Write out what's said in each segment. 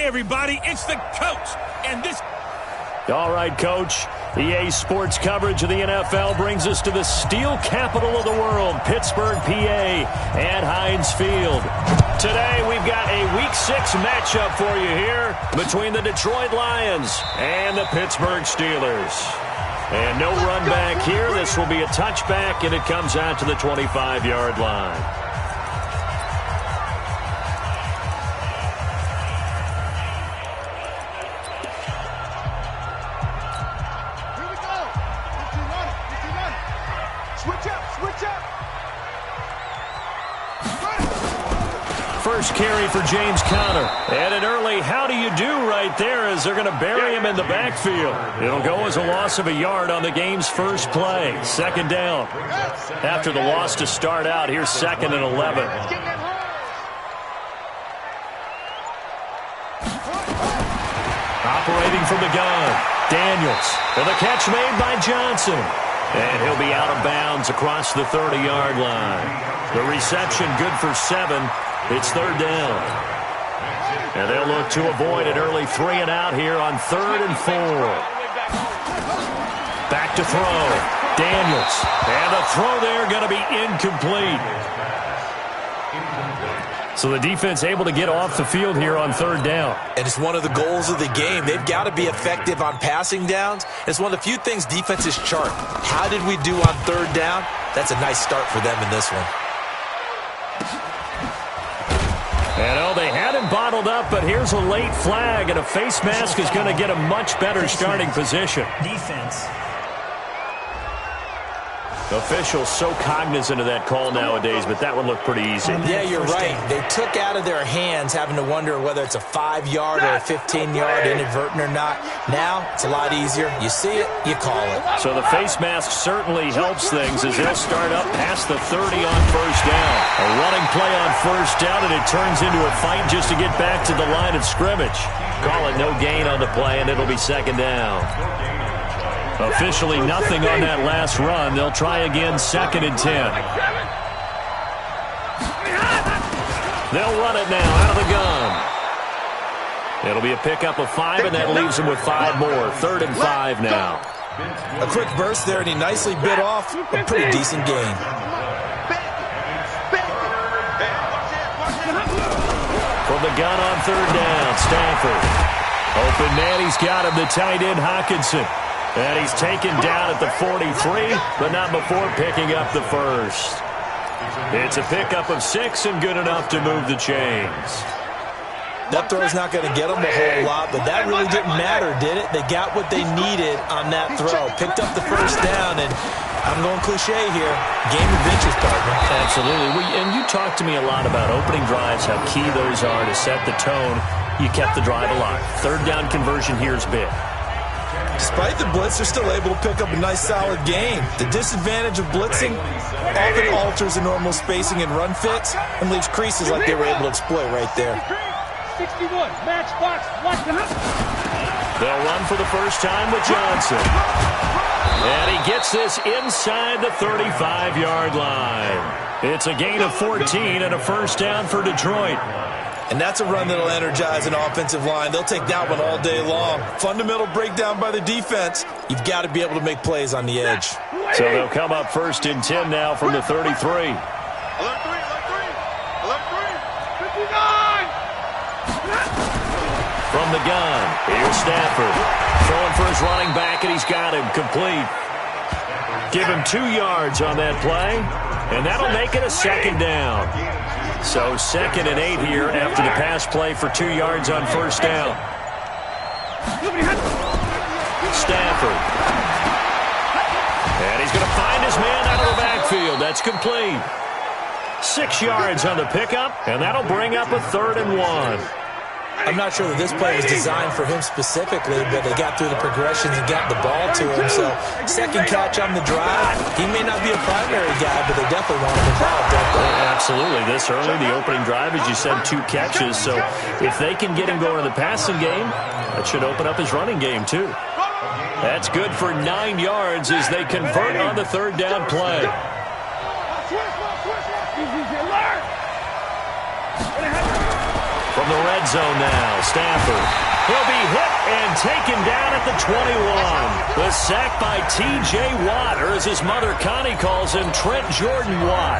Hey, everybody, it's the coach, and this... All right, Coach. EA Sports coverage of the NFL brings us to the steel capital of the world, Pittsburgh, PA, at Heinz Field. Today, we've got a Week 6 matchup for you here between the Detroit Lions and the Pittsburgh Steelers. And no run back here. This will be a touchback, and it comes out to the 25-yard line. First carry for James Conner. And an early how do you do right there as they're going to bury him in the backfield. It'll go as a loss of a yard on the game's first play. Second down. After the loss to start out, here's 2nd and 11. Operating from the gun. Daniels. And the catch made by Johnson. And he'll be out of bounds across the 30-yard line. The reception good for 7. It's 3rd down. And they'll look to avoid an early 3 and out here on 3rd and 4. Back to throw. Daniels. And the throw there going to be incomplete. So the defense able to get off the field here on 3rd down. And it's one of the goals of the game. They've got to be effective on passing downs. It's one of the few things defenses chart. How did we do on 3rd down? That's a nice start for them in this one. And they had him bottled up, but here's a late flag, and a face mask is going to get a much better starting position. Defense. Officials so cognizant of that call nowadays, but that would look pretty easy. Yeah, you're right. They took out of their hands having to wonder whether it's a 5-yard or a 15-yard, inadvertent or not. Now, it's a lot easier. You see it, you call it. So the face mask certainly helps things as they'll start up past the 30 on 1st down. A running play on 1st down, and it turns into a fight just to get back to the line of scrimmage. Call it no gain on the play, and it'll be 2nd down. Officially nothing on that last run. They'll try again, 2nd and 10. They'll run it now out of the gun. It'll be a pickup of 5, and that leaves them with 5 more. 3rd and 5 now. A quick burst there, and he nicely bit off a pretty decent gain. From the gun on 3rd down, Stafford. Open man, he's got him, the tight end, Hockenson. And he's taken down at the 43, but not before picking up the first. It's a pickup of 6 and good enough to move the chains. That throw's not going to get them a whole lot, but that really didn't matter, did it? They got what they needed on that throw. Picked up the 1st down, and I'm going cliche here. Game of inches, partner. Absolutely. And you talked to me a lot about opening drives, how key those are to set the tone. You kept the drive alive. 3rd down conversion here is big. Despite the blitz, they're still able to pick up a nice, solid gain. The disadvantage of blitzing often alters the normal spacing and run fits and leaves creases like they were able to exploit right there. 61, match box, watch the... They'll run for the first time with Johnson. And he gets this inside the 35-yard line. It's a gain of 14 and a 1st down for Detroit. And that's a run that'll energize an offensive line. They'll take that one all day long. Fundamental breakdown by the defense. You've got to be able to make plays on the edge. So they'll come up 1st and 10 now from the 33. Alert 3, alert 3, alert 3, 59! From the gun, here's Stafford. Throwing for his running back, and he's got him complete. Give him 2 yards on that play, and that'll make it a 2nd down. So 2nd and 8 here after the pass play for 2 yards on 1st down. Stafford. And he's going to find his man out of the backfield. That's complete. 6 yards on the pickup, and that'll bring up a 3rd and 1. I'm not sure that this play was designed for him specifically, but they got through the progressions and got the ball to him. So 2nd catch on the drive. He may not be a primary guy, but they definitely want him involved. Absolutely. This early, the opening drive, as you said, 2 catches. So if they can get him going in the passing game, that should open up his running game too. That's good for 9 yards as they convert on the 3rd down play. From From the red zone now, Stafford. He'll be hit and taken down at the 21. The sack by T.J. Watt, or as his mother Connie calls him, Trent Jordan Watt.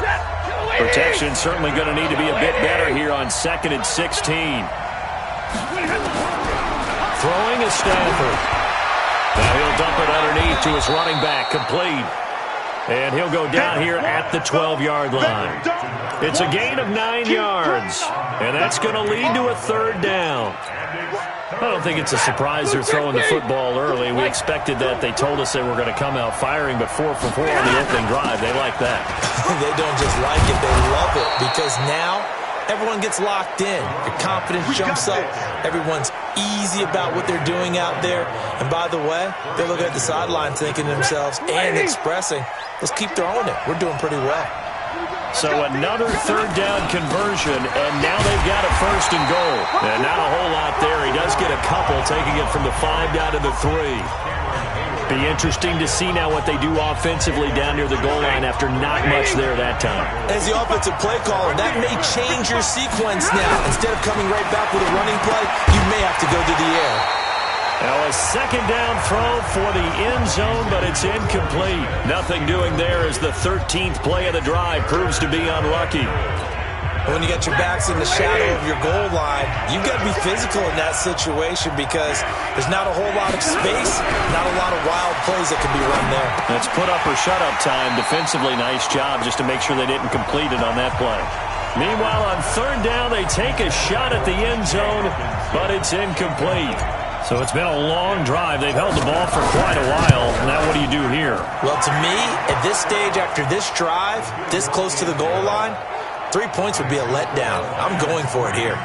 Protection certainly going to need to be a bit better here on 2nd and 16. Throwing is Stafford. Now he'll dump it underneath to his running back, complete. And he'll go down here at the 12-yard line. It's a gain of 9 yards, and that's going to lead to a 3rd down. I don't think it's a surprise they're throwing the football early. We expected that. They told us they were going to come out firing, but 4 for 4 on the opening drive. They like that. They don't just like it, they love it, because now everyone gets locked in. Your confidence jumps up. Everyone's easy about what they're doing out there. And by the way, they're looking at the sideline thinking to themselves and expressing, let's keep throwing it. We're doing pretty well. So another 3rd down conversion, and now they've got a 1st and goal. And not a whole lot there. He does get a couple, taking it from the 5 down to the 3. Be interesting to see now what they do offensively down near the goal line after not much there that time. As the offensive play caller, that may change your sequence now. Instead of coming right back with a running play, you may have to go to the air. Now a 2nd down throw for the end zone, but it's incomplete. Nothing doing there as the 13th play of the drive proves to be unlucky. When you got your backs in the shadow of your goal line, you've got to be physical in that situation because there's not a whole lot of space, not a lot of wild plays that can be run there. That's put up or shut up time. Defensively, nice job just to make sure they didn't complete it on that play. Meanwhile, on 3rd down, they take a shot at the end zone, but it's incomplete. So it's been a long drive. They've held the ball for quite a while. Now what do you do here? Well, to me, at this stage, after this drive, this close to the goal line, 3 points would be a letdown. I'm going for it here.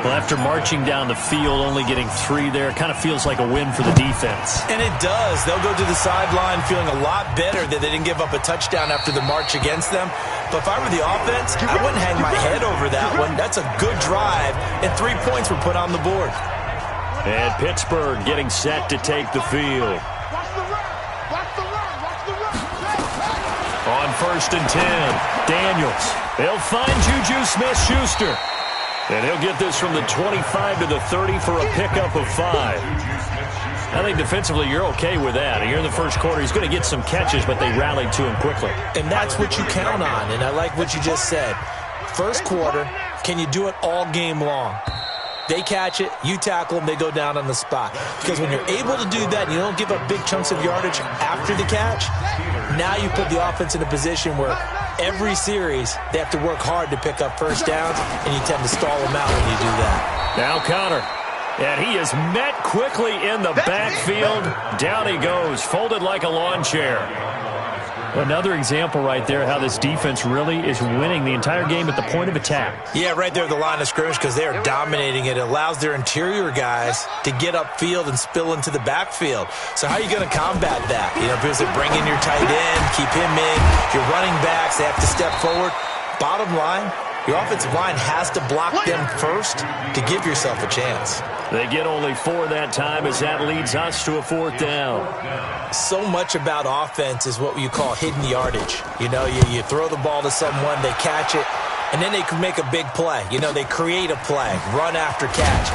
Well, after marching down the field, only getting 3 there, kind of feels like a win for the defense. And it does. They'll go to the sideline feeling a lot better that they didn't give up a touchdown after the march against them. But if I were the offense, I wouldn't hang my head over that one. That's a good drive, and 3 points were put on the board. And Pittsburgh getting set to take the field. On 1st and 10, Daniels. He'll find Juju Smith-Schuster. And he'll get this from the 25 to the 30 for a pickup of 5. I think defensively you're okay with that. Here in the first quarter, he's going to get some catches, but they rallied to him quickly. And that's what you count on, and I like what you just said. First quarter, can you do it all game long? They catch it, you tackle them, they go down on the spot. Because when you're able to do that and you don't give up big chunks of yardage after the catch, now you put the offense in a position where every series they have to work hard to pick up 1st downs, and you tend to stall them out when you do that. Now Connor. And he is met quickly in the backfield. Down he goes, folded like a lawn chair. Another example right there how this defense really is winning the entire game at the point of attack. Yeah, right there at the line of scrimmage because they are dominating it. It allows their interior guys to get upfield and spill into the backfield. So how are you going to combat that? You know, because they bring in your tight end, keep him in. Your running backs, they have to step forward. Bottom line, your offensive line has to block them first to give yourself a chance. They get only 4 that time as that leads us to a 4th down. So much about offense is what you call hidden yardage. You know, you throw the ball to someone, they catch it, and then they can make a big play. You know, they create a play, run after catch.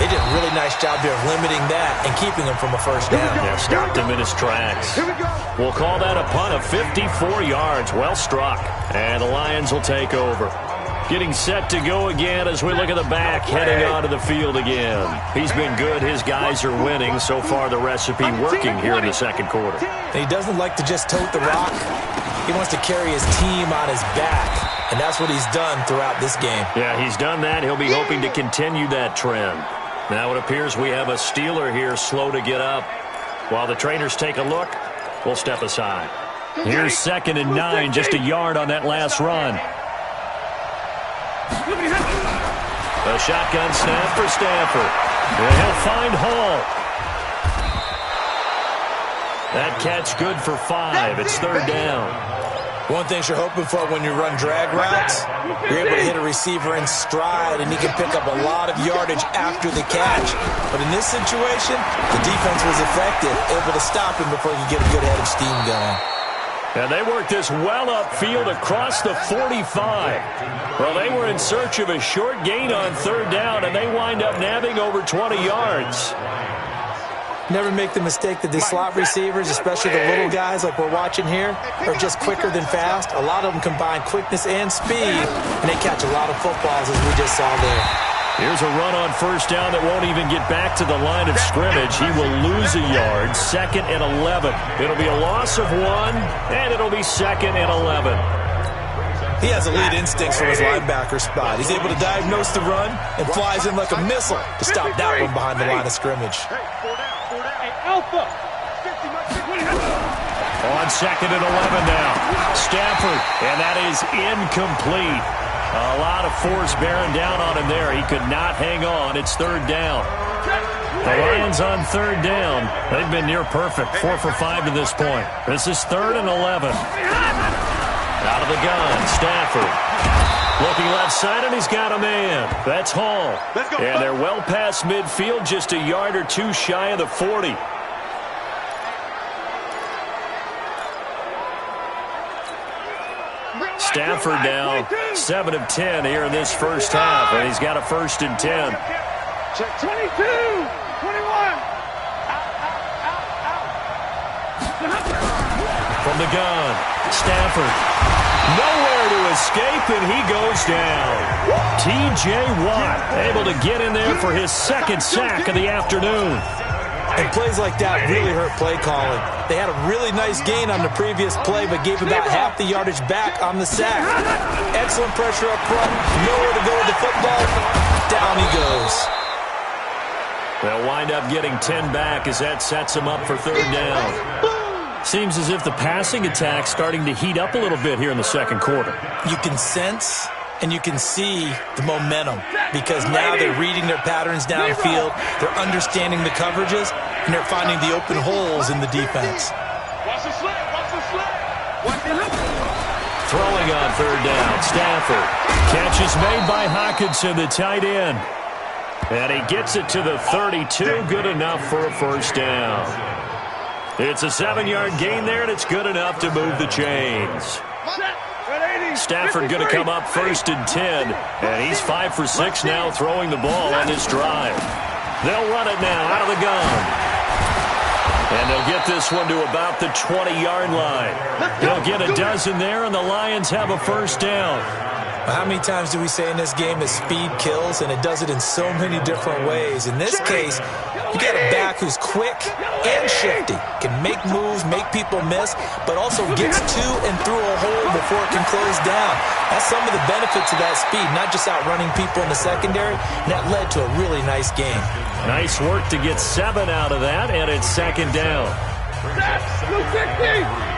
They did a really nice job there of limiting that and keeping him from a 1st down. Yeah, stopped him in his tracks. We'll call that a punt of 54 yards. Well struck. And the Lions will take over. Getting set to go again as we look at the back, heading onto the field again. He's been good. His guys are winning. So far, the recipe working here in the 2nd quarter. And he doesn't like to just tote the rock. He wants to carry his team on his back, and that's what he's done throughout this game. Yeah, he's done that. He'll be hoping to continue that trend. Now it appears we have a Steeler here slow to get up. While the trainers take a look, we'll step aside. Here's 2nd and 9, just a yard on that last run. A shotgun snap for Stafford. And he'll find Hall. That catch good for 5. It's 3rd down. One thing you're hoping for when you run drag routes, you're able to hit a receiver in stride, and he can pick up a lot of yardage after the catch. But in this situation, the defense was effective, able to stop him before he could get a good head of steam going. And they worked this well upfield across the 45. Well, they were in search of a short gain on third down, and they wind up nabbing over 20 yards. Never make the mistake that the slot receivers, especially the little guys like we're watching here, are just quicker than fast. A lot of them combine quickness and speed, and they catch a lot of footballs, as we just saw there. Here's a run on first down that won't even get back to the line of scrimmage. He will lose a yard, 2nd and 11. It'll be a loss of 1, and it'll be 2nd and 11. He has elite instincts from his linebacker spot. He's able to diagnose the run and flies in like a missile to stop that one behind the line of scrimmage. Alpha. On 2nd and 11 now. Stafford, and that is incomplete. A lot of force bearing down on him there. He could not hang on. It's 3rd down. The Lions on 3rd down. They've been near perfect. 4 for 5 to this point. This is 3rd and 11. Out of the gun, Stafford. Looking left side, and he's got a man. That's Hall. And they're well past midfield, just a yard or two shy of the 40. Stafford now 7 of 10 here in this first half, and he's got a 1st and 10. 22, 21. From the gun, Stafford. Nowhere to escape, and he goes down. T.J. Watt able to get in there for his 2nd sack of the afternoon. And plays like that really hurt play calling. They had a really nice gain on the previous play, but gave about half the yardage back on the sack. Excellent pressure up front. Nowhere to go with the football. Down he goes. They'll wind up getting 10 back as that sets them up for 3rd down. Seems as if the passing attack's starting to heat up a little bit here in the 2nd quarter. You can sense and you can see the momentum because now they're reading their patterns downfield, they're understanding the coverages, and they're finding the open holes in the defense. Watch the slip, watch the slip. Watch the slip. Throwing on 3rd down, Stafford. Catch is made by Hockenson, the tight end. And he gets it to the 32, good enough for a 1st down. It's a 7-yard gain there, and it's good enough to move the chains. Stafford going to come up 1st and 10, and he's 5 for 6 now throwing the ball on this drive. They'll run it now out of the gun. And they'll get this one to about the 20-yard line. They'll get a dozen there, and the Lions have a 1st down. How many times do we say in this game that speed kills, and it does it in so many different ways? In this case, you got a back who's quick and shifty, can make moves, make people miss, but also gets to and through a hole before it can close down. That's some of the benefits of that speed, not just outrunning people in the secondary, and that led to a really nice game. Nice work to get 7 out of that, and it's 2nd down. 260.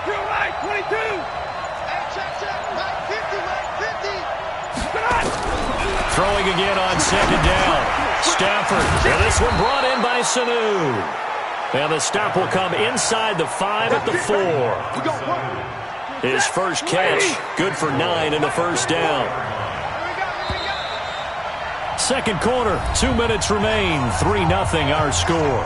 Real right, 22. Check, right 50, right 50. Throwing again on 2nd down. Stafford. And this one brought in by Sanu. And the stop will come inside the 5 at the 4. His first catch, good for 9 and a 1st down. 2nd quarter, 2 minutes remain. 3-0 our score.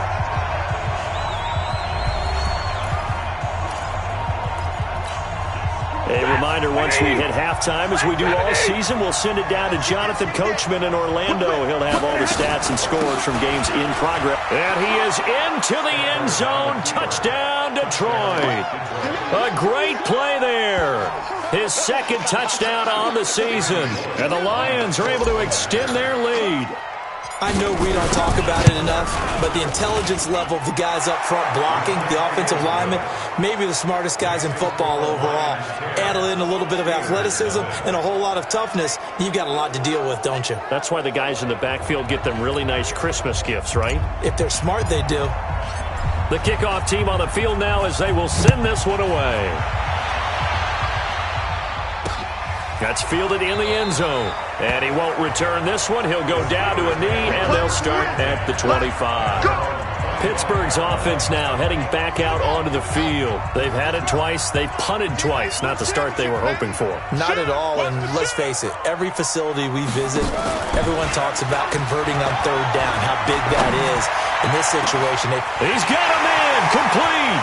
A reminder, once we hit halftime, as we do all season, we'll send it down to Jonathan Coachman in Orlando. He'll have all the stats and scores from games in progress. And he is into the end zone. Touchdown, Detroit. A great play there. His 2nd touchdown on the season. And the Lions are able to extend their lead. I know we don't talk about it enough, but the intelligence level of the guys up front blocking, the offensive linemen, maybe the smartest guys in football overall. Add in a little bit of athleticism and a whole lot of toughness, you've got a lot to deal with, don't you? That's why the guys in the backfield get them really nice Christmas gifts, right? If they're smart, they do. The kickoff team on the field now as they will send this one away. That's fielded in the end zone. And he won't return this one. He'll go down to a knee, and they'll start at the 25. Pittsburgh's offense now heading back out onto the field. They've had it twice. They've punted twice. Not the start they were hoping for. Not at all, and let's face it, every facility we visit, everyone talks about converting on third down, how big that is. In this situation, he's got a man complete.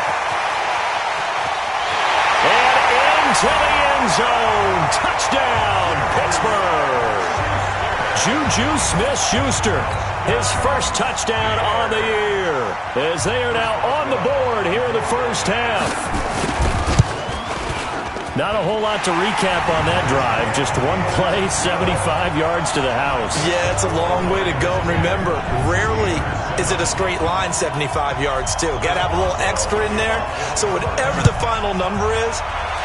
And into the end zone. Touchdown, Pittsburgh. Juju Smith-Schuster, his first touchdown on the year, as they are now on the board here in the first half. Not a whole lot to recap on that drive. Just one play, 75 yards to the house. Yeah, it's a long way to go. And remember, rarely is it a straight line 75 yards, too. Got to have a little extra in there. So whatever the final number is,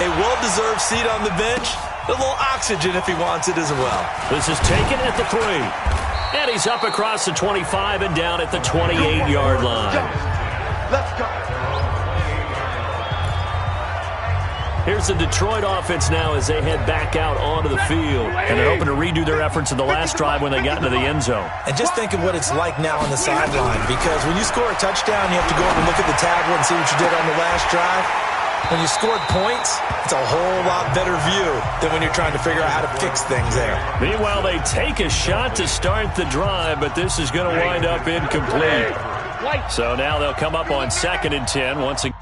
a well-deserved seat on the bench, a little oxygen if he wants it as well. This is taken at the 3. And he's up across the 25 and down at the 28-yard line. Let's go. Here's the Detroit offense now as they head back out onto the field. And they're hoping to redo their efforts in the last drive when they got into the end zone. And just think of what it's like now on the sideline, because when you score a touchdown, you have to go over and look at the tablet and see what you did on the last drive. When you scored points, it's a whole lot better view than when you're trying to figure out how to fix things there. Meanwhile, they take a shot to start the drive, but this is going to wind up incomplete. So now they'll come up on 2nd and 10 once again.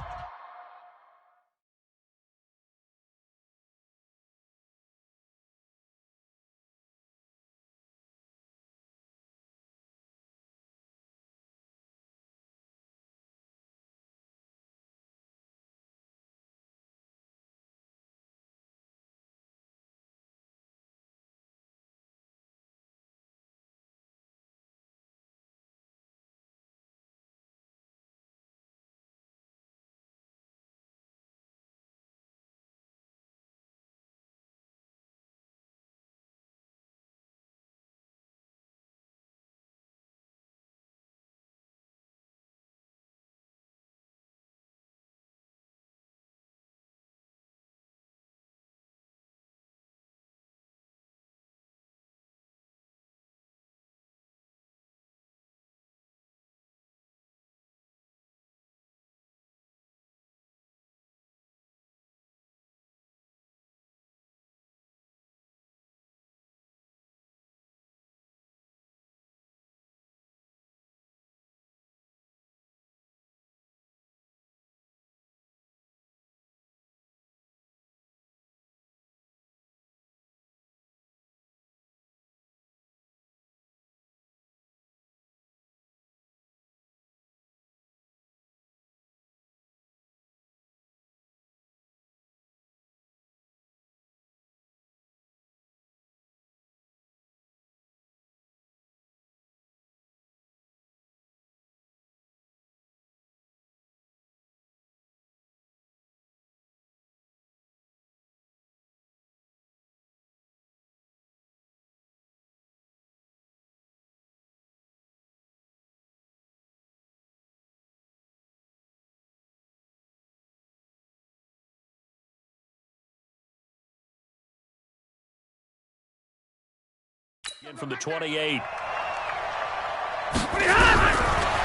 From the 28.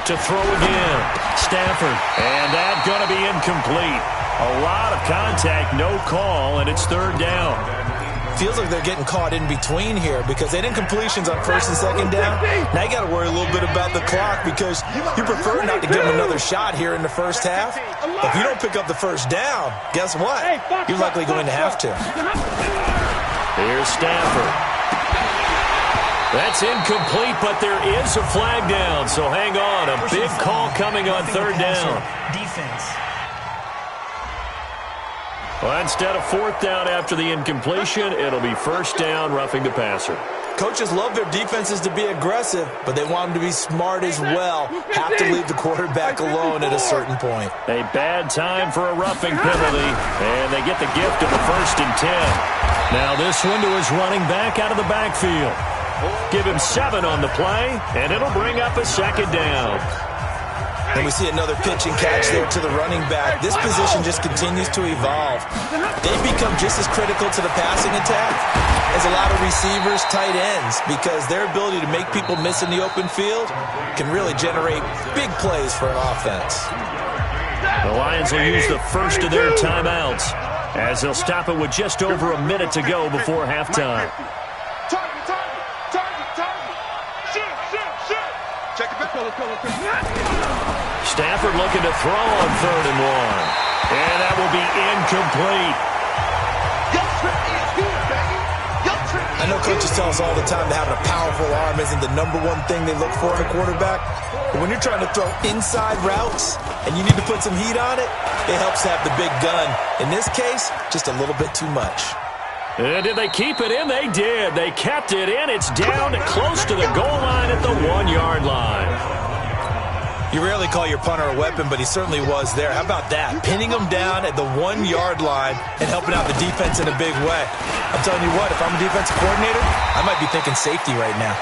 To throw again. Stafford. And that's going to be incomplete. A lot of contact, no call, and it's 3rd down. Feels like they're getting caught in between here because they didn't completions on 1st and 2nd down. Now you got to worry a little bit about the clock because you prefer not to give them another shot here in the first half. If you don't pick up the 1st down, guess what? You're likely going to have to. Here's Stafford. That's incomplete, but there is a flag down, so hang on. A big call coming on 3rd down. Defense. Well, instead of 4th down after the incompletion, it'll be 1st down, roughing the passer. Coaches love their defenses to be aggressive, but they want them to be smart as well. Have to leave the quarterback alone at a certain point. A bad time for a roughing penalty, and they get the gift of a 1st and 10. Now this one to his running back out of the backfield. Give him 7 on the play, and it'll bring up a 2nd down. And we see another pitch and catch there to the running back. This position just continues to evolve. They become just as critical to the passing attack as a lot of receivers, tight ends, because their ability to make people miss in the open field can really generate big plays for an offense. The Lions will use the first of their timeouts as they'll stop it with just over a minute to go before halftime. Stafford looking to throw on 3rd and 1. And that will be incomplete. I know coaches tell us all the time that having a powerful arm isn't the #1 thing they look for in a quarterback. But when you're trying to throw inside routes and you need to put some heat on it, it helps to have the big gun. In this case, just a little bit too much. And did they keep it in? They did. They kept it in. It's down close to the goal line at the 1-yard line. You rarely call your punter a weapon, but he certainly was there. How about that? Pinning him down at the 1-yard line and helping out the defense in a big way. I'm telling you what, if I'm a defensive coordinator, I might be thinking safety right now.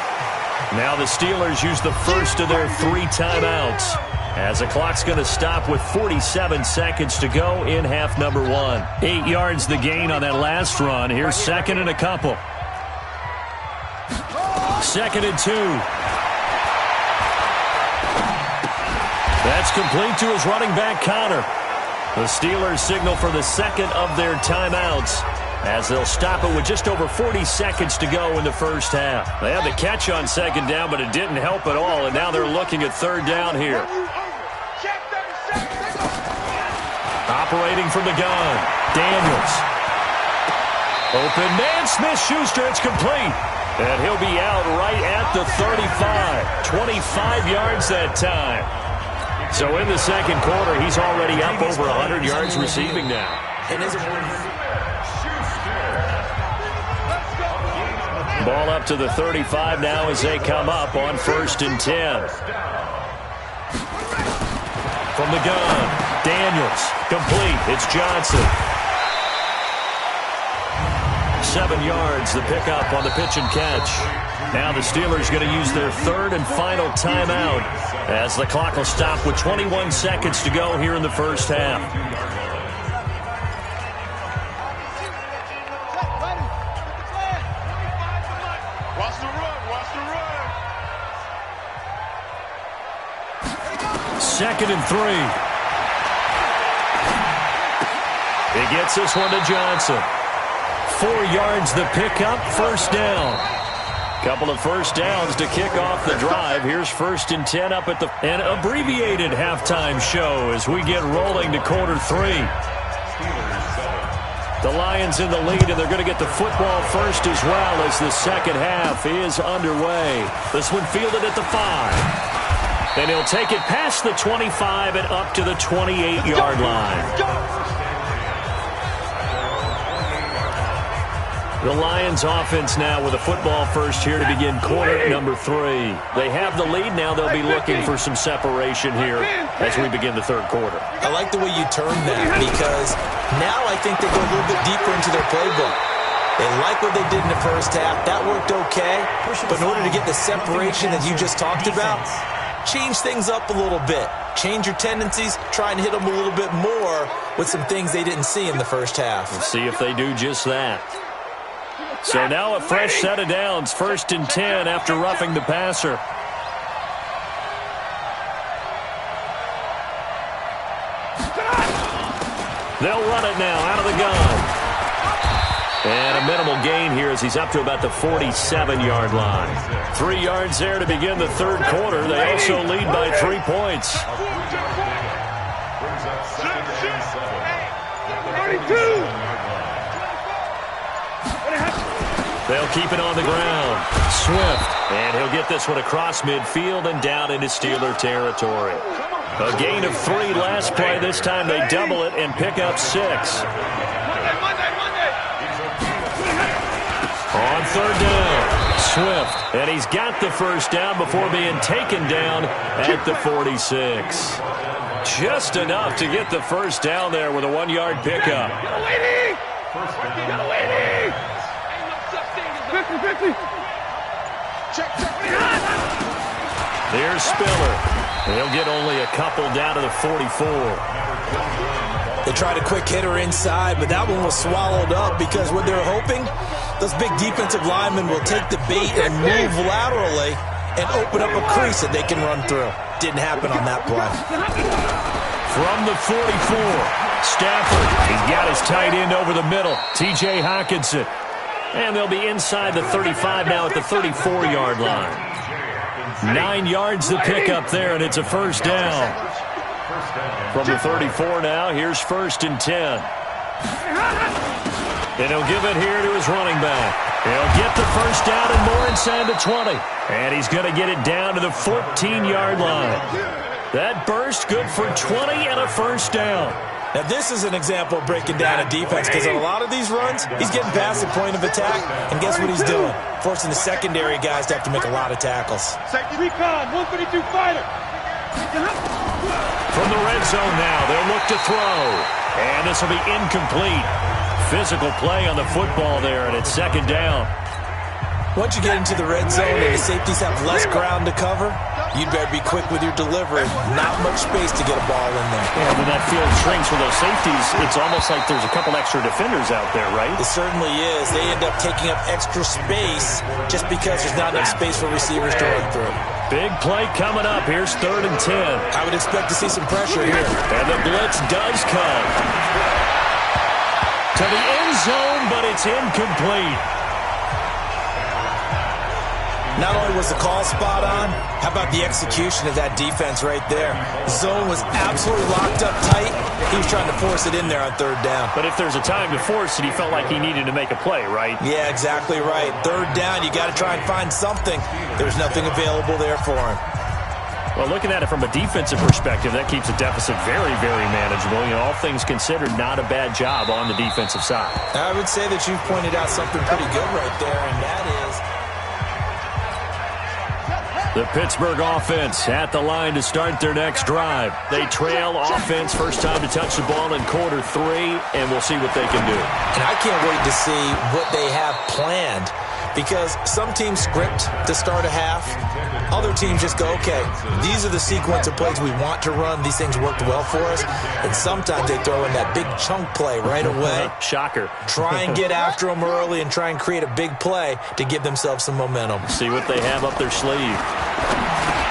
Now the Steelers use the first of their 3 timeouts as the clock's going to stop with 47 seconds to go in half number 1. 8 yards the gain on that last run. Here's 2nd and a couple. 2nd and 2. That's complete to his running back, Connor. The Steelers signal for the second of their timeouts as they'll stop it with just over 40 seconds to go in the first half. They had the catch on 2nd down, but it didn't help at all, and now they're looking at 3rd down here. Operating from the gun, Daniels. Open man, Smith-Schuster, it's complete. And he'll be out right at the 35. 25 yards that time. So in the second quarter, he's already up over 100 yards receiving now. Ball up to the 35 now as they come up on 1st and 10. From the gun, Daniels, complete. It's Johnson. 7 yards, the pickup on the pitch and catch. Now the Steelers going to use their 3rd and final timeout as the clock will stop with 21 seconds to go here in the first half. Watch the run, watch the run. 2nd and 3. He gets this one to Johnson. 4 yards the pickup, 1st down. Couple of first downs to kick off the drive. Here's 1st and 10 up at an abbreviated halftime show as we get rolling to quarter 3. The Lions in the lead, and they're going to get the football first as well as the second half is underway. This one fielded at the 5. And he'll take it past the 25 and up to the 28-yard line. The Lions offense now with a football first here to begin quarter number 3. They have the lead now. They'll be looking for some separation here as we begin the third quarter. I like the way you term that because now I think they go a little bit deeper into their playbook. They like what they did in the first half. That worked okay. But in order to get the separation that you just talked about, change things up a little bit. Change your tendencies. Try and hit them a little bit more with some things they didn't see in the first half. We'll see if they do just that. So now a fresh set of downs, 1st and 10 after roughing the passer. They'll run it now out of the gun. And a minimal gain here as he's up to about the 47-yard line. 3 yards there to begin the third quarter. They also lead by 3 points. 32. They'll keep it on the ground. Swift, and he'll get this one across midfield and down into Steeler territory. A gain of 3 last play. This time they double it and pick up 6. On 3rd down, Swift, and he's got the first down before being taken down at the 46. Just enough to get the first down there with a 1-yard pickup. 50. Check. There's Spiller. They'll get only a couple down to the 44. They tried a quick hitter inside, but that one was swallowed up because what they're hoping, those big defensive linemen will take the bait and move laterally and open up a crease that they can run through. Didn't happen on that play. From the 44, Stafford. He's got his tight end over the middle, T.J. Hockenson. And they'll be inside the 35 now at the 34-yard line. 9 yards to pick up there, and it's a first down. From the 34 now, here's 1st and 10. And he'll give it here to his running back. He'll get the first down and more inside the 20. And he's going to get it down to the 14-yard line. That burst good for 20 and a first down. Now, this is an example of breaking down a defense because on a lot of these runs, he's getting past the point of attack, and guess what he's doing? Forcing the secondary guys to have to make a lot of tackles. Recon, 132 fighter. From the red zone now, they'll look to throw. And this will be incomplete. Physical play on the football there, and it's 2nd down. Once you get into the red zone and the safeties have less ground to cover, you'd better be quick with your delivery. Not much space to get a ball in there. Yeah, when that field shrinks with those safeties, it's almost like there's a couple extra defenders out there, right? It certainly is. They end up taking up extra space just because there's not enough space for receivers to run through. Big play coming up. Here's 3rd and 10. I would expect to see some pressure here. And the blitz does come. To the end zone, but it's incomplete. Not only was the call spot on, how about the execution of that defense right there? The zone was absolutely locked up tight. He was trying to force it in there on 3rd down. But if there's a time to force it, he felt like he needed to make a play, right? Yeah, exactly right. 3rd down, you got to try and find something. There's nothing available there for him. Well, looking at it from a defensive perspective, that keeps the deficit very, very manageable. You know, all things considered, not a bad job on the defensive side. I would say that you've pointed out something pretty good right there, and that is the Pittsburgh offense at the line to start their next drive. They trail offense, first time to touch the ball in quarter 3, and we'll see what they can do. And I can't wait to see what they have planned, because some teams script to start a half. Other teams just go, okay, these are the sequence of plays we want to run. These things worked well for us. And sometimes they throw in that big chunk play right away. Shocker. Try and get after them early and try and create a big play to give themselves some momentum. See what they have up their sleeve.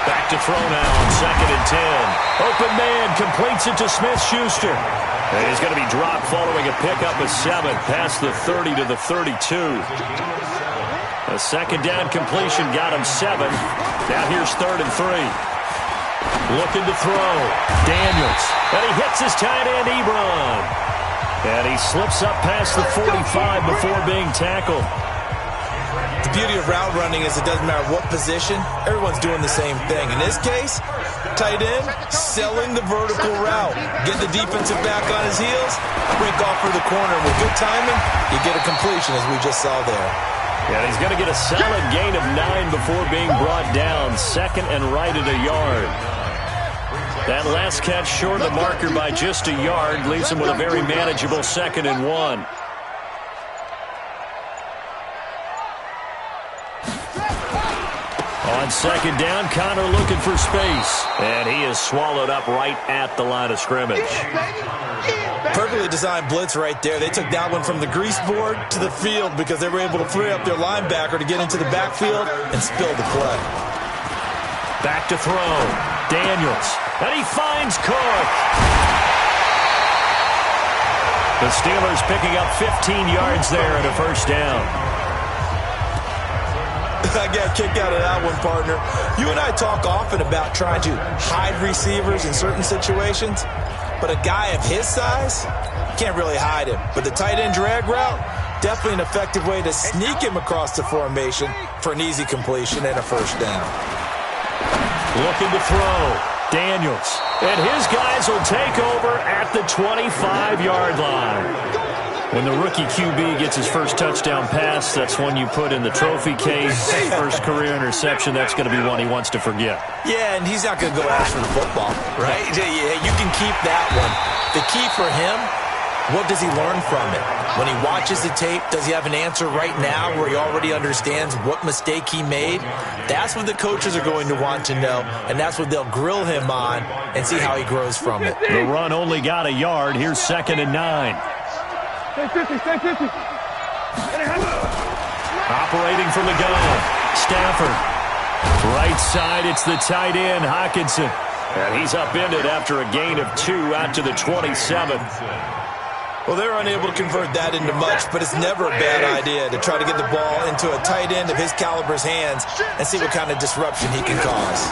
Back to throw now on 2nd and 10. Open man completes it to Smith-Schuster. And he's going to be dropped following a pickup of 7 past the 30 to the 32. A 2nd down completion got him 7. Now here's 3rd and 3. Looking to throw. Daniels. And he hits his tight end, Ebron. And he slips up past the 45 before being tackled. The beauty of route running is it doesn't matter what position, everyone's doing the same thing. In this case, tight end, selling the vertical route. Get the defensive back on his heels, break off for the corner. With good timing, you get a completion as we just saw there. Yeah, he's going to get a solid gain of 9 before being brought down. 2nd and right at a yard. That last catch short of the marker by just a yard leaves him with a very manageable 2nd and 1. On 2nd down, Connor looking for space. And he is swallowed up right at the line of scrimmage. Perfectly designed blitz right there. They took that one from the grease board to the field because they were able to free up their linebacker to get into the backfield and spill the play. Back to throw. Daniels. And he finds Cook. The Steelers picking up 15 yards there and a first down. I got a kick out of that one, partner. You and I talk often about trying to hide receivers in certain situations, but a guy of his size can't really hide him. But the tight end drag route, definitely an effective way to sneak him across the formation for an easy completion and a first down. Looking to throw. Daniels. And his guys will take over at the 25-yard line. When the rookie QB gets his first touchdown pass, that's one you put in the trophy case. First career interception, that's going to be one he wants to forget. Yeah, and he's not going to go ask for the football, right? You can keep that one. The key for him What does he learn from it? When he watches the tape, does he have an answer right now where he already understands what mistake he made? That's what the coaches are going to want to know, and that's what they'll grill him on and see how he grows from it. The run only got a yard. Here's 2nd and 9. Stay 50, stay 50. Operating from the gun, Stafford. Right side, it's the tight end, Hockenson. And he's upended after a gain of 2 out to the 27. Well, they're unable to convert that into much, but it's never a bad idea to try to get the ball into a tight end of his caliber's hands and see what kind of disruption he can cause.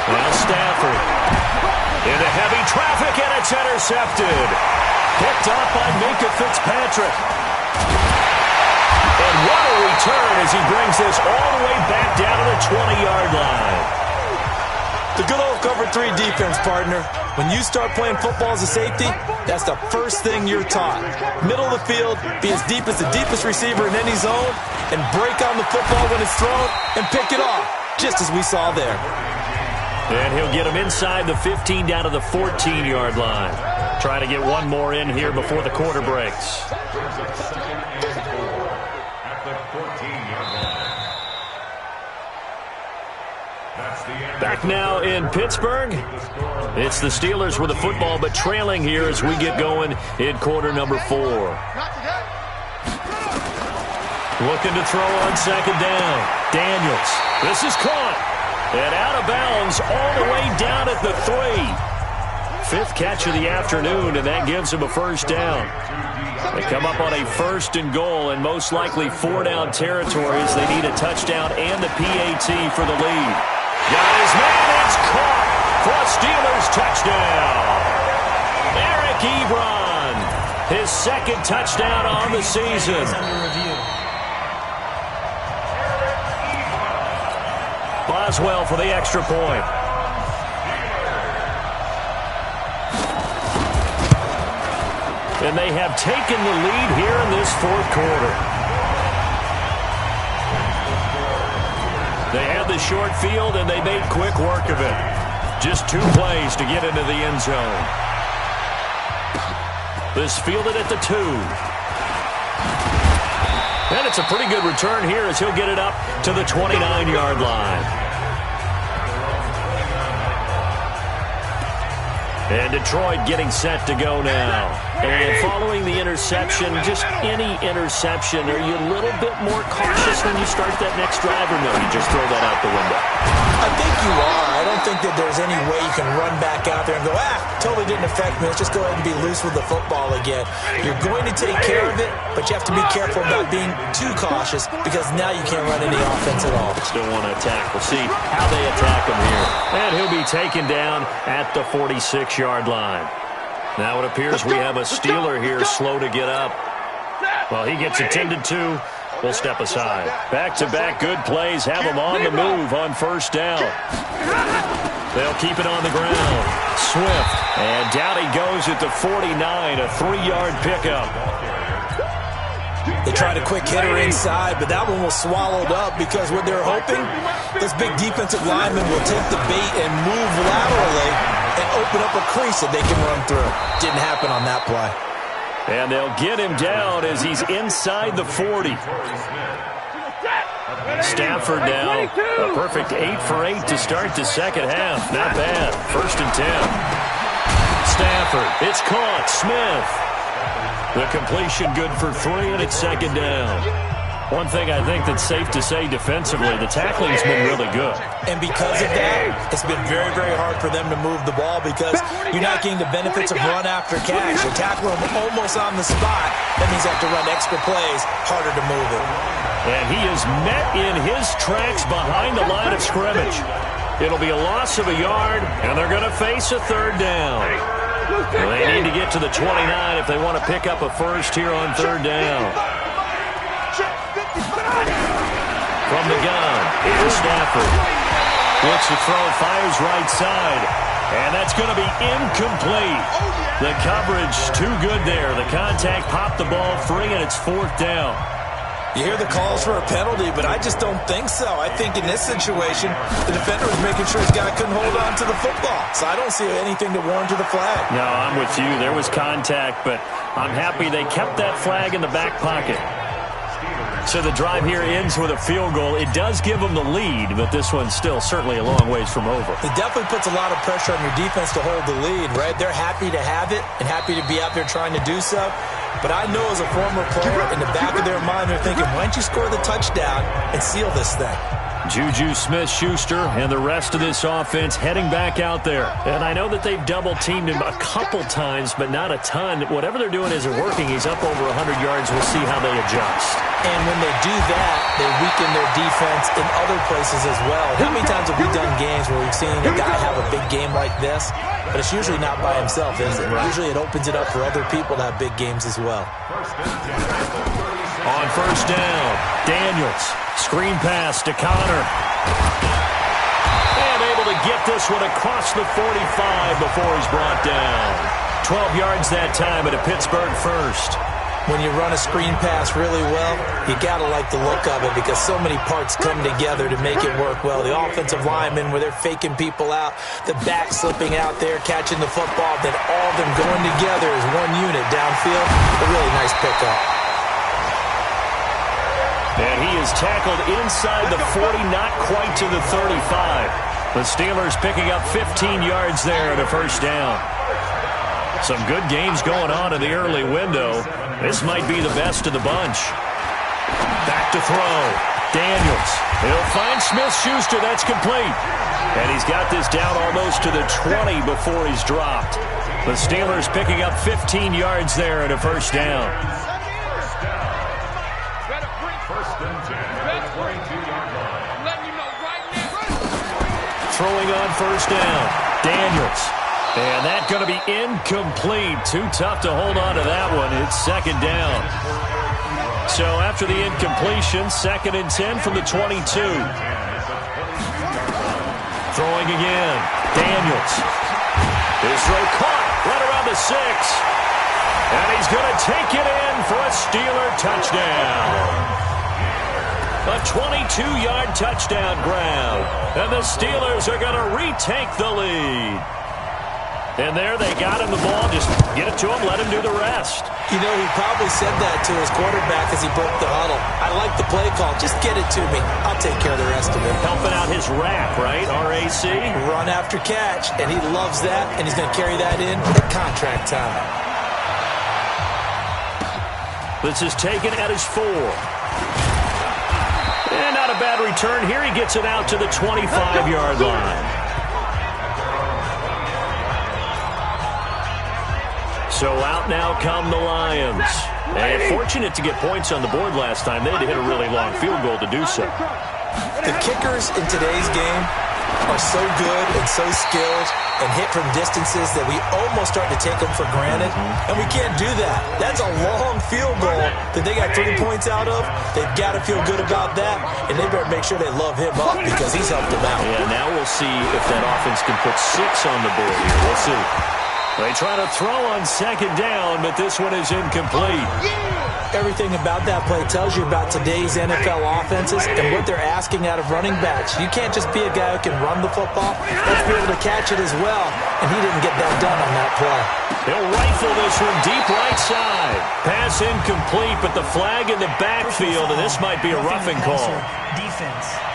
Now Stafford into heavy traffic, and it's intercepted. Picked off by Minka Fitzpatrick. And what a return as he brings this all the way back down to the 20-yard line. The good old cover 3 defense, partner. When you start playing football as a safety, that's the first thing you're taught. Middle of the field, be as deep as the deepest receiver in any zone, and break on the football when it's thrown and pick it off, just as we saw there. And he'll get him inside the 15 down to the 14-yard line. Trying to get one more in here before the quarter breaks. Back now in Pittsburgh. It's the Steelers with the football, but trailing here as we get going in quarter number 4. Looking to throw on 2nd down. Daniels. This is caught. And out of bounds all the way down at the 3. 5th catch of the afternoon, and that gives him a 1st down. They come up on a 1st and goal, and most likely 4-down territories. They need a touchdown and the PAT for the lead. Got his man. It's caught for a Steelers touchdown. Eric Ebron, his 2nd touchdown on the season. Boswell for the extra point. And they have taken the lead here in this 4th quarter. They had the short field, and they made quick work of it. Just 2 plays to get into the end zone. This fielded at the 2. And it's a pretty good return here as he'll get it up to the 29-yard line. And Detroit getting set to go now. And following the interception, just any interception, are you a little bit more cautious when you start that next drive, or no, you just throw that out the window? I think you are. I don't think that there's any way you can run back out there and go, totally didn't affect me. Let's just go ahead and be loose with the football again. You're going to take care of it, but you have to be careful about being too cautious because now you can't run any offense at all. Still want to attack. We'll see how they attack him here. And he'll be taken down at the 46-yard line. Now it appears we have a Steeler here slow to get up. Well, he gets attended to. We'll step aside. Back-to-back good plays have him on the move on 1st down. They'll keep it on the ground. Swift. And down he goes at the 49, a 3-yard pickup. They tried a quick hitter inside, but that one was swallowed up because what they're hoping, this big defensive lineman will take the bait and move laterally and open up a crease that they can run through. Didn't happen on that play. And they'll get him down as he's inside the 40. Stafford now, a perfect 8 for 8 to start the 2nd half. Not bad. 1st and 10. Stafford, it's caught. Smith. The completion good for 3, and it's 2nd down. One thing I think that's safe to say defensively, the tackling's been really good. And because of that, it's been very, very hard for them to move the ball because you're not getting the benefits of run after catch. You tackle them almost on the spot. That means you have to run extra plays, harder to move it. And he is met in his tracks behind the line of scrimmage. It'll be a loss of a yard, and they're going to face a 3rd down. They need to get to the 29 if they want to pick up a 1st here on 3rd down. From the gun, here's Stafford. Looks to throw, fires right side. And that's going to be incomplete. The coverage too good there. The contact popped the ball free, and it's 4th down. You hear the calls for a penalty, but I just don't think so. I think in this situation, the defender was making sure his guy couldn't hold on to the football. So I don't see anything to warrant the flag. No, I'm with you. There was contact, but I'm happy they kept that flag in the back pocket. So the drive here ends with a field goal. It does give them the lead, but this one's still certainly a long ways from over. It definitely puts a lot of pressure on your defense to hold the lead, right? They're happy to have it and happy to be out there trying to do so. But I know as a former player, in the back of their mind, they're thinking, why don't you score the touchdown and seal this thing? Juju Smith-Schuster and the rest of this offense heading back out there. And I know that they've double-teamed him a couple times, but not a ton. Whatever they're doing isn't working. He's up over 100 yards. We'll see how they adjust. And when they do that, they weaken their defense in other places as well. How many times have we done games where we've seen a guy have a big game like this? But it's usually not by himself, is it? Usually it opens it up for other people to have big games as well. On first down, Daniels. Screen pass to Connor. And able to get this one across the 45 before he's brought down. 12 yards that time at a Pittsburgh first. When you run a screen pass really well, you got to like the look of it because so many parts come together to make it work well. The offensive linemen, where they're faking people out, the back slipping out there, catching the football, then all of them going together as one unit downfield. A really nice pickup. And he is tackled inside the 40, not quite to the 35. The Steelers picking up 15 yards there at a first down. Some good games going on in the early window. This might be the best of the bunch. Back to throw. Daniels. He'll find Smith-Schuster. That's complete. And he's got this down almost to the 20 before he's dropped. The Steelers picking up 15 yards there at a first down. Throwing on first down. Daniels. And that's going to be incomplete. Too tough to hold on to that one. It's second down. So after the incompletion, 2nd and 10 from the 22. Throwing again. Daniels. His throw caught right around the 6. And he's going to take it in for a Steeler touchdown. A 22-yard touchdown grab. And the Steelers are going to retake the lead. And there they got him the ball. Just get it to him, let him do the rest. You know, he probably said that to his quarterback as he broke the huddle. I like the play call. Just get it to me. I'll take care of the rest of it. Helping out his RAC, right? R-A-C? Run after catch. And he loves that. And he's going to carry that in at contract time. This is taken at his 4. And not a bad return here. He gets it out to the 25-yard line. So out now come the Lions. And fortunate to get points on the board last time. They had to hit a really long field goal to do so. The kickers in today's game are so good and so skilled and hit from distances that we almost start to take them for granted. And we can't do that. That's a long field goal that they got 3 points out of. They've got to feel good about that. And they better make sure they love him up because he's helped them out. Yeah, now we'll see if that offense can put 6 on the board here. We'll see. They try to throw on second down, but this one is incomplete. Everything about that play tells you about today's NFL offenses and what they're asking out of running backs. You can't just be a guy who can run the football. Let's be able to catch it as well, and he didn't get that done on that play. He'll rifle this from deep right side. Pass incomplete, but the flag in the backfield, and this might be a roughing call. Defense.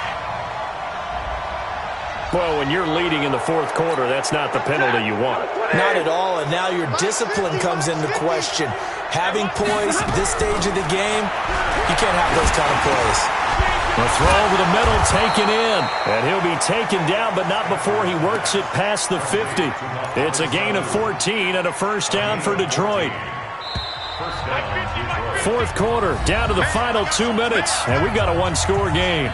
Well, when you're leading in the 4th quarter, that's not the penalty you want. Not at all, and now your discipline comes into question. Having poise at this stage of the game, you can't have those kind of plays. The throw over the middle taken in, and he'll be taken down, but not before he works it past the 50. It's a gain of 14 and a first down for Detroit. 4th quarter, down to the final 2 minutes, and we've got a one-score game.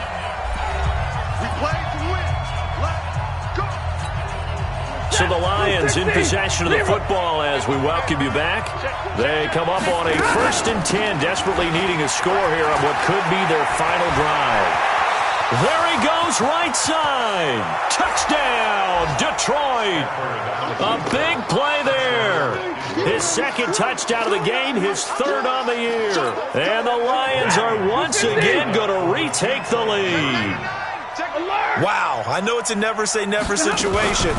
So the Lions in possession of the football as we welcome you back. They come up on a 1st and 10, desperately needing a score here on what could be their final drive. There he goes, right side. Touchdown, Detroit. A big play there. His second touchdown of the game, his third on the year. And the Lions are once again going to retake the lead. Wow, I know it's a never-say-never situation,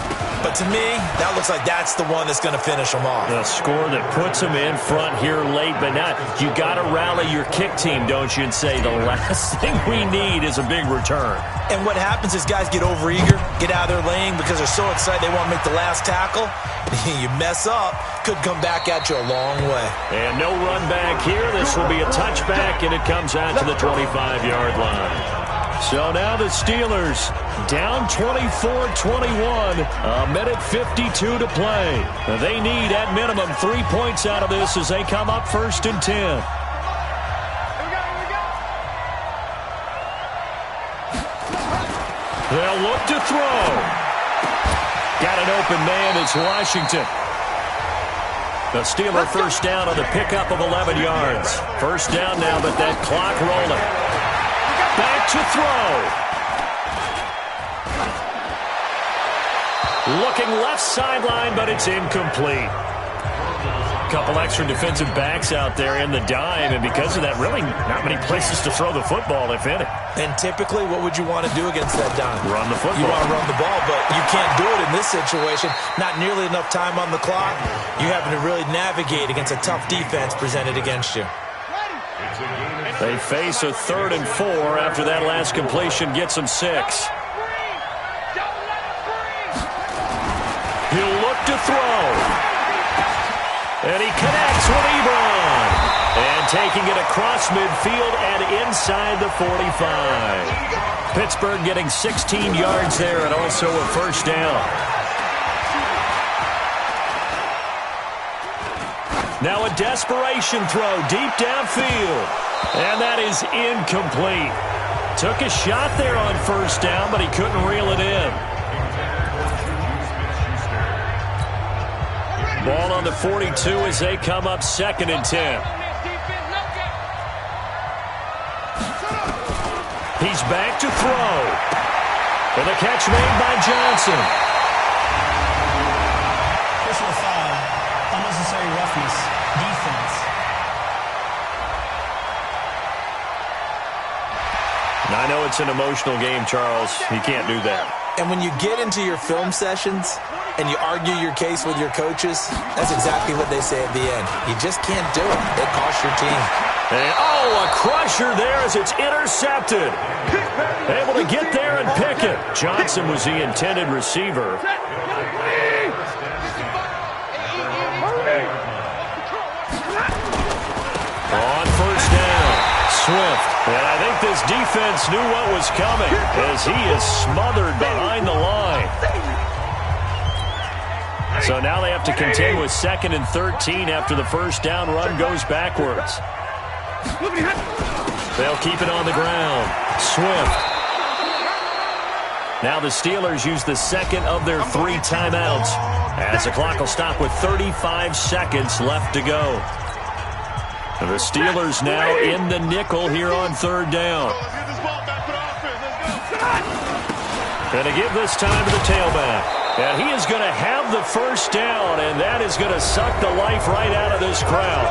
but to me, that looks like that's the one that's going to finish them off. A score that puts them in front here late, but now you got to rally your kick team, don't you, and say the last thing we need is a big return. And what happens is guys get overeager, get out of their lane because they're so excited they want to make the last tackle. You mess up, could come back at you a long way. And no run back here. This will be a touchback, and it comes out to the 25-yard line. So now the Steelers down 24-21, a minute 52 to play. They need at minimum 3 points out of this as they come up 1st and 10. They'll look to throw. Got an open man, it's Washington. The Steeler first down on the pickup of 11 yards. First down now, but that clock rolling. Back to throw. Looking left sideline, but it's incomplete. Couple extra defensive backs out there in the dime, and because of that, really not many places to throw the football, if any. And typically, what would you want to do against that dime? Run the football. You want to run the ball, but you can't do it in this situation. Not nearly enough time on the clock. You're having to really navigate against a tough defense presented against you. They face a 3rd and 4 after that last completion gets them 6. He'll look to throw. And he connects with Ebron. And taking it across midfield and inside the 45. Pittsburgh getting 16 yards there and also a first down. Now a desperation throw deep downfield. And that is incomplete. Took a shot there on first down, but he couldn't reel it in. Ball on the 42 as they come up 2nd and 10. He's back to throw. And the catch made by Johnson. Personal foul, unnecessary roughness, defense. I know it's an emotional game, Charles. You can't do that. And when you get into your film sessions and you argue your case with your coaches, that's exactly what they say at the end. You just can't do it. It costs your team. And, a crusher there as it's intercepted. Able to get there and pick it. Johnson was the intended receiver. On first down, Swift. And I think this defense knew what was coming as he is smothered behind the line. So now they have to contend with 2nd and 13 after the first down run goes backwards. They'll keep it on the ground. Swift. Now the Steelers use the second of their 3 timeouts as the clock will stop with 35 seconds left to go. The Steelers now in the nickel here on 3rd down. And to give this time to the tailback. And he is going to have the first down, and that is going to suck the life right out of this crowd.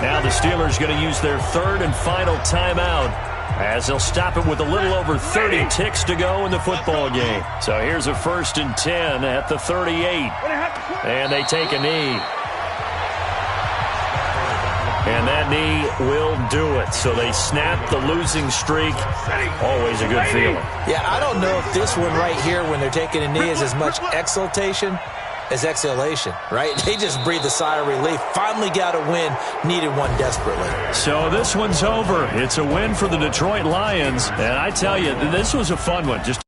Now the Steelers going to use their 3rd and final timeout as they'll stop it with a little over 30 ticks to go in the football game. So here's a 1st and 10 at the 38. And they take a knee. And that knee will do it. So they snap the losing streak. Always a good feeling. Yeah, I don't know if this one right here, when they're taking a knee, is as much exultation as exhalation, right? They just breathe a sigh of relief. Finally got a win. Needed one desperately. So this one's over. It's a win for the Detroit Lions. And I tell you, this was a fun one. Just